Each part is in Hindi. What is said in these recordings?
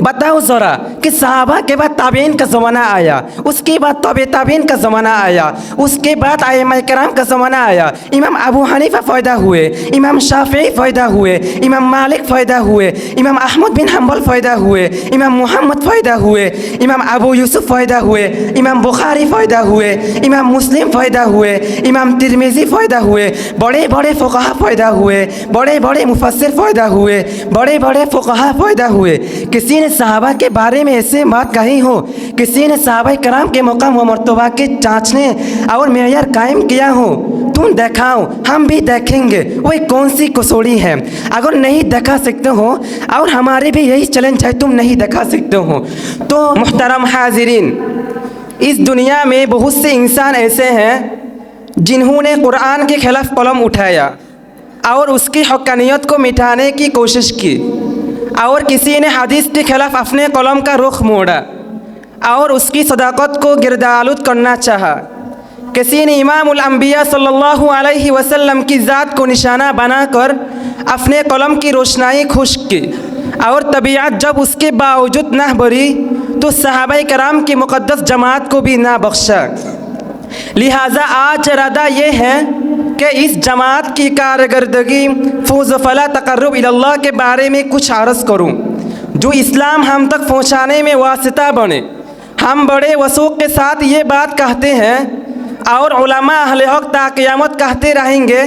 बताओ ज़रा कि सहाबा के बाद ताबीन का ज़माना आया, उसके बाद तबे ताबीन का ज़माना आया, उसके बाद आइम्मा किराम का ज़माना आया। इमाम अबू हनीफा फ़ैदा हुए, इमाम शाफ़िई फ़ैदा हुए, इमाम मालिक फ़ैदा हुए, इमाम अहमद बिन हम्बल फ़ैदा हुए, इमाम मोहम्मद फ़ैदा हुए, इमाम अबू यूसुफ फ़ैदा हुए, इमाम बुखारी फ़ैदा हुए, इमाम मुस्लिम फ़ैदा हुए, इमाम तिरमिज़ी फ़ैदा हुए, बड़े बड़े फ़ुक़हा फ़ैदा हुए, बड़े बड़े मुफस्सिर फ़ैदा हुए, बड़े बड़े फ़ुक़हा फ़ैदा हुए। किसी ने सहाबा के बारे में ऐसे बात कही हो, किसी ने सहाबा कराम के मकाम व मर्तबा के जांचने और मेयार कायम किया हो, तुम दिखाओ, हम भी देखेंगे वही कौन सी कसौड़ी है। अगर नहीं दिखा सकते हो, और हमारे भी यही चैलेंज है, तुम नहीं दिखा सकते हो तो मुहतरम हाज़िरीन, इस दुनिया में बहुत से इंसान ऐसे हैं जिन्होंने कुरान के खिलाफ कलम उठाया और उसकी हक़ानियत को मिटाने की कोशिश की, और किसी ने हदीस के खिलाफ अपने कलम का रुख मोड़ा और उसकी सदाकत को गिरदालुद करना चाहा। किसी ने इमामुल अंबिया सल्लल्लाहु अलैहि वसल्लम की ज़ात को निशाना बनाकर अपने कलम की रोशनाई खुश्क की, और तबीयत जब उसके बावजूद ना भरी तो सहाबाए कराम की मुक़द्दस जमात को भी ना बख्शा। लिहाजा आज इरादा ये है कि इस जमात की कारकर्दगी फौज़ फला तक़र्रुब इलल्लाह के बारे में कुछ अर्ज़ करूँ, जो इस्लाम हम तक पहुँचाने में वासिता बने। हम बड़े वसूक़ के साथ ये बात कहते हैं और उलमा अहले हक़ ता क़यामत कहते रहेंगे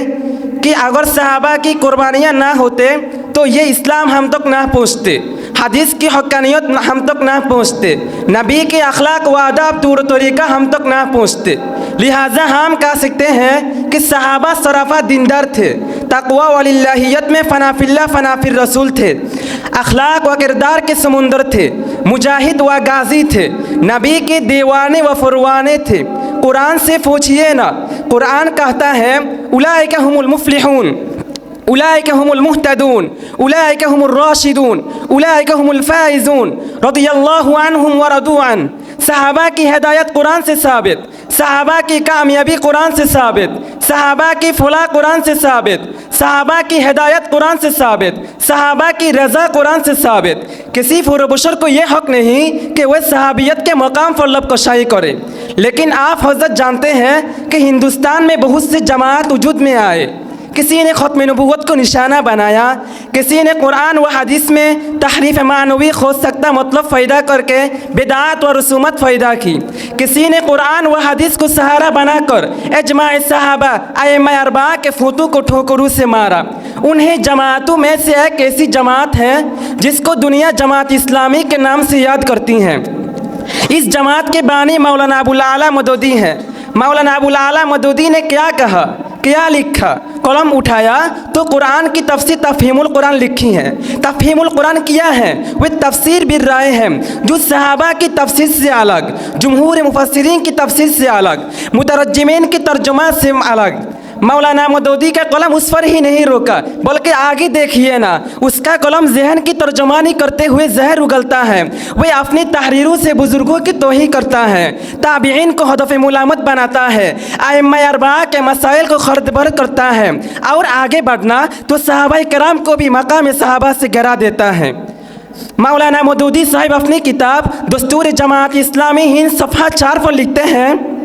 कि अगर सहाबा की कुर्बानियाँ ना होते तो ये इस्लाम हम तक ना पहुँचते, हदीस की हक़ानियत हम तक ना पहुँचते, नबी के अखलाक व आदाब तौर तरीक़ा हम तक ना पहुँचते। लिहाजा हम कह सकते हैं कि सहाबा सराफा दीनदार थे, तक़वा वलिल्लाहियत में फ़नाफिल्ला फ़नाफिर रसूल थे, अखलाक व किरदार के समुंदर थे, मुजाहिद व गाजी थे, नबी के दीवाने व फरवाने थे। कुरान से पूछिए ना, कुरान कहता है उलाइका हुमुल मुफ़्लिहून, उलाइका हुमुल मुहतदून, उलाइका हुमुर राशिदून, उलाइका हुमुल फ़ाइज़ून रज़ियल्लाहु अन्हुम व रदू अन। सहाबा की हिदायत कुरान से साबित, सहाबा की कामयाबी कुरान से साबित, सहाबा की फलाह कुरान से साबित, सहाबा की हिदायत कुरान से साबित, सहाबा की रज़ा कुरान से साबित। किसी फुरबशर को यह हक़ नहीं कि वह सहाबियत के मकाम पर लब कशाई करे। लेकिन आप हज़रत जानते हैं कि हिंदुस्तान में बहुत से जमात वजूद में आए, किसी ने ख़त्म नबूवत को निशाना बनाया, किसी ने कुरान व हदीस में तहरीफ मानवी खोज सकता मतलब फ़ैदा करके बिदात व रसूमत फ़ैदा की, किसी ने कुरान व हदीस को सहारा बनाकर इजमा सहाबा आइम्मा अरबा के फूतों को ठोकरों से मारा। उन्हें जमातों में से एक ऐसी जमात है जिसको दुनिया जमात इस्लामी के नाम से याद करती हैं। इस जमात के बानी मौलाना अबुल आला मदूदी हैं। मौलाना अबुल आला मदूदी ने क्या कहा, क्या लिखा, कलम उठाया तो कुरान की तफसीर तफ़हीमुल कुरान लिखी है। तफ़हीमुल कुरान किया है वे तफसीर बिर राय हैं जो सहाबा की तफसीर से अलग, जमहूर मुफस्सिरीन की तफसीर से अलग, मुतरज्जिमीन की तर्जुमा से अलग। मौलाना मदूदी का कलम उस पर ही नहीं रोका, बल्कि आगे देखिए ना, उसका कलम जहन की तर्जुमानी करते हुए जहर उगलता है। वह अपनी तहरीरों से बुज़ुर्गों की तौहीन करता है, ताबीईन को हदफ़ मुलामत बनाता है, आइम्मा अरबा के मसाइल को खर्द-बर्द करता है, और आगे बढ़ना तो सहाबाए कराम को भी मकाम सहाबा से गिरा देता है। मौलाना मदूदी साहिब अपनी किताब दस्तूर जमात इस्लामी हिंद सफ़हा 4 पर लिखते हैं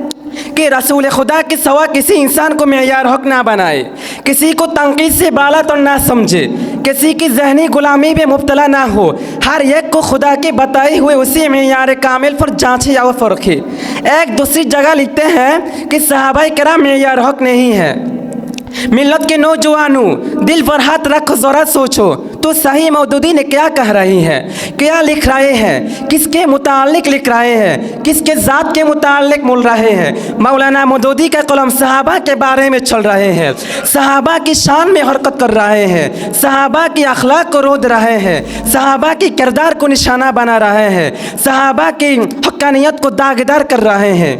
कि रसूल खुदा के सवा किसी इंसान को मेयार हक़ ना बनाए, किसी को तंकीद से बाला तो ना समझे, किसी की जहनी गुलामी में मुब्तला ना हो, हर एक को खुदा के बताए हुए उसी मेयार कामिल पर जांचे और परखे। एक दूसरी जगह लिखते हैं कि सहाबाए किराम मेयार हक़ नहीं है। मिल्लत के नौजवानों, दिल पर हाथ रख ज़रा सोचो तो सही मौदूदी ने क्या कह रही हैं, क्या लिख रहे हैं, किसके मुतालिक लिख रहे हैं, किसके ज़ात के मुतालिक बोल रहे हैं। मौलाना मौदूदी का कलम सहाबा के बारे में चल रहे हैं, सहाबा की शान में हरकत कर रहे हैं, सहाबा की अखलाक को रोद रहे हैं, सहाबा की किरदार को निशाना बना रहे हैं, सहाबा की हक़ानियत को दागदार कर रहे हैं।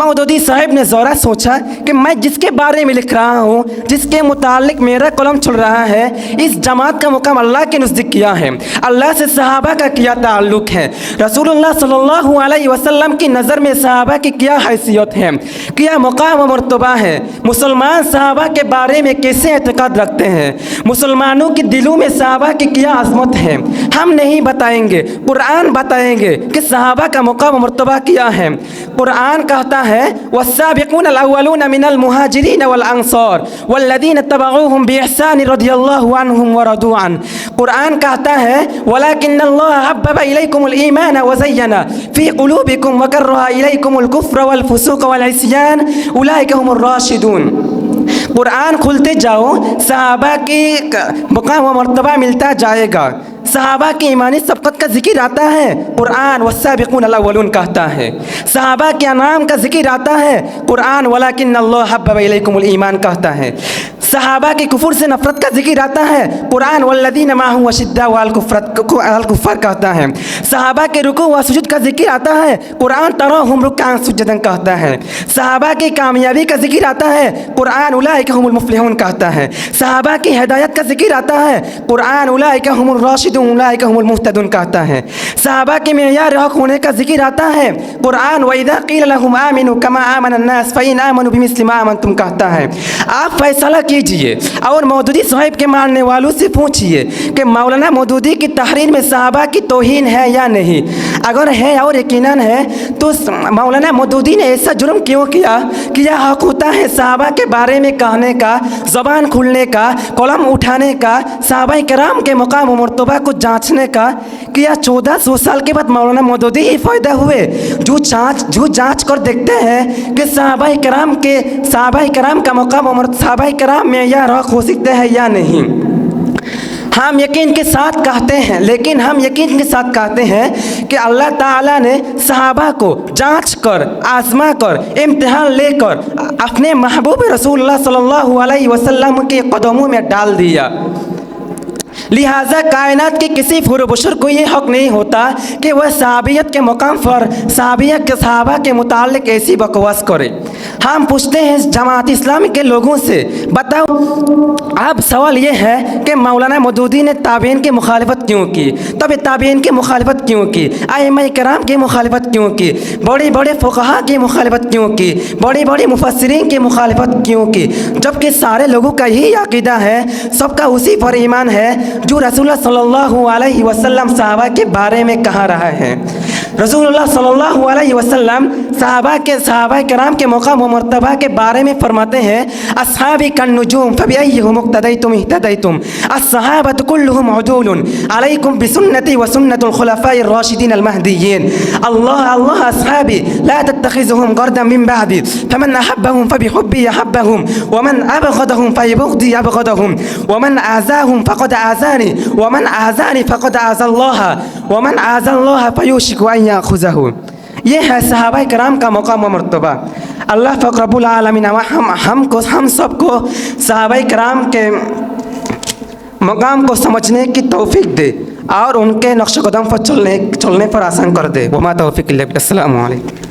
मौदूदी साहब ने ज़रा सोचा कि मैं जिसके बारे में लिख रहा हूँ, जिसके मुतालिक मेरा कलम चल रहा है, इस जमात का मुकाम अल्लाह के नज़दीक किया है, अल्लाह से सहाबा का किया ताल्लुक़ है, रसूलुल्लाह सल्लल्लाहु अलैहि वसल्लम की नज़र में सहाबा की क्या हैसियत है, क्या मुकाम व मर्तबा है, मुसलमान सहाबा के बारे में कैसे एतक़ाद रखते हैं, मुसलमानों के दिलों में सहाबा की क्या अज़मत है, हम नहीं बताएंगे, कुरान बताएंगे कि सहाबा का मुकाम व मर्तबा क्या है। कुरान कहता है वस्साबिक़ून अल-अव्वलून मिनल मुहाजिरीन वल अंसार वल्लज़ीन तबअूहुम बिइहसान रज़ियल्लाहु अन्हुम व रदू अन। कुरान कहता है वलाकिन्नल्लाह हब्बबा इलैकुमुल ईमान व ज़य्यना फ़ी क़ुलूबिकुम व कररहा इलैकुमुल कुफ़्र वल फ़ुसूक़ वल इस्यान उलाइका हुमुर राशिदून। कुरान खुलते जाओ, सहाबा की मुकाम व मर्तबा मिलता जाएगा, सहाबा की ईमानी सबकत का जिक्र आता है, कुरान वस्साबिक़ून अल-अव्वलून कहता है, सहाबा के अनाम का जिक्र आता है, कुरान वलाकिन्नल्लाह हब्बबा इलैकुमुल ईमान कहता है, सहाबा के कुफर से नफरत का जिक्र आता है, कुरान वल्लज़ीना माअहू अशिद्दाउ अलल कुफ़्फ़ार कहता है, सहाबा के रुकू व सुजूद का जिक्र आता है, कुरान तराहुम रुक्कान सुज्जदन कहता है, सहाबा की कामयाबी का जिक्र आता है, कुरान उलाइका हुमुल मुफ़्लिहून कहता है, सहाबा की हिदायत का जिक्र आता है, कुरान उलाइका हुमुर राशिदून उलाइका हुमुल मुहतदून कहता है, सहाबा के मेयार हक़ होने का जिक्र आता है, कुरान व इज़ा क़ील लहुम आमिनू कमा आमन अन्नास फ़इन आमनू बिमिस्लि मा आमनतुम कहता है। आप फैसला कीजिए और मौदूदी साहब के मानने वालों से पूछिए कि मौलाना मौदूदी की तहरीर में सहाबा की तौहीन है या नहीं। अगर है और यकीनन है तो मौलाना मौदूदी ने ऐसा जुर्म क्यों किया कि यह हक़ होता है सहाबा के बारे में कहने का, ज़बान खुलने का, कलम उठाने का, सहाबाए किराम के मुकाम व मर्तबा को जांचने का। क्या 1400 साल के बाद मौलाना मौदूदी ही फ़ायदा हुए जो जांच कर देखते हैं कि सहाबाए किराम का मुकाम व सहाबाए किराम में यह हक़ हो सकते हैं या नहीं। हम यकीन के साथ कहते हैं, लेकिन हम यकीन के साथ कहते हैं कि अल्लाह ताला ने सहाबा को जांच कर, आज़मा कर, इम्तिहान लेकर अपने महबूब रसूलुल्लाह सल्लल्लाहु अलैहि वसल्लम के कदमों में डाल दिया। लिहाजा कायनात के किसी फुरबशर को ये हक़ नहीं होता कि वह सहाबियत के मुकाम पर सहाबा के मुतालिक ऐसी बकवास करे। हम पूछते हैं जमात इस्लामी के लोगों से, बताओ अब सवाल ये है कि मौलाना मौदूदी ने ताबीन की मुखालिफत क्यों की, तब ताबीन की मुखालिफत क्यों की, आइम्मा किराम की मुखालिफत क्यों की, बड़े बड़े फ़ुक़हा की मुखालिफत क्यों की, बड़े बड़े मुफस्सिरीन की मुखालिफत क्यों की, जबकि सारे लोगों का यही अक़ीदा है, सबका उसी पर ईमान है जो रसूलुल्लाह सल्लल्लाहु अलैहि वसल्लम सहाबा के बारे में कहा रहा है। रसूलुल्लाह सल्लल्लाहु अलैहि वसल्लम सहाबा किराम के मुकाम व मर्तबा के बारे में फरमाते हैं अस्हाबी कन्नुजूम फबिअय्यिहिम मुक़्तदैतुम इह्तदैतुम अस्सहाबतु कुल्लुहुम उदूलुन अलैकुम बिसुन्नती व सुन्नतिल खुलफ़ाइर राशिदीन अल महदिय्यीन अल्लाह अस्हाबी ला तत्तखिज़ुहुम गर्दन मिन बअदी फमन अहब्बहुम फबिहुब्बी अहब्बहुम वमन अबग़दहुम फबिबग़दी अबग़दहुम वमन आज़ाहुम फ़क़द आज़ानी वमन आज़ानी फ़क़द आज़ल्लाह वमन आज़ल्लाह फ़युशिकु अन याख़ुज़हु। ये है सहाबा किराम का मुकाम व मर्तबा। अल्लाह फ़क़ रब्बुल आलमीन हम सबको सहाबा किराम के मुकाम को समझने की तौफ़ीक़ दे और उनके नक्श कदम पर चलने पर आसान कर दे। वमा तौफ़ीक़ इल्ला बिल्लाह। अस्सलामु अलैकुम।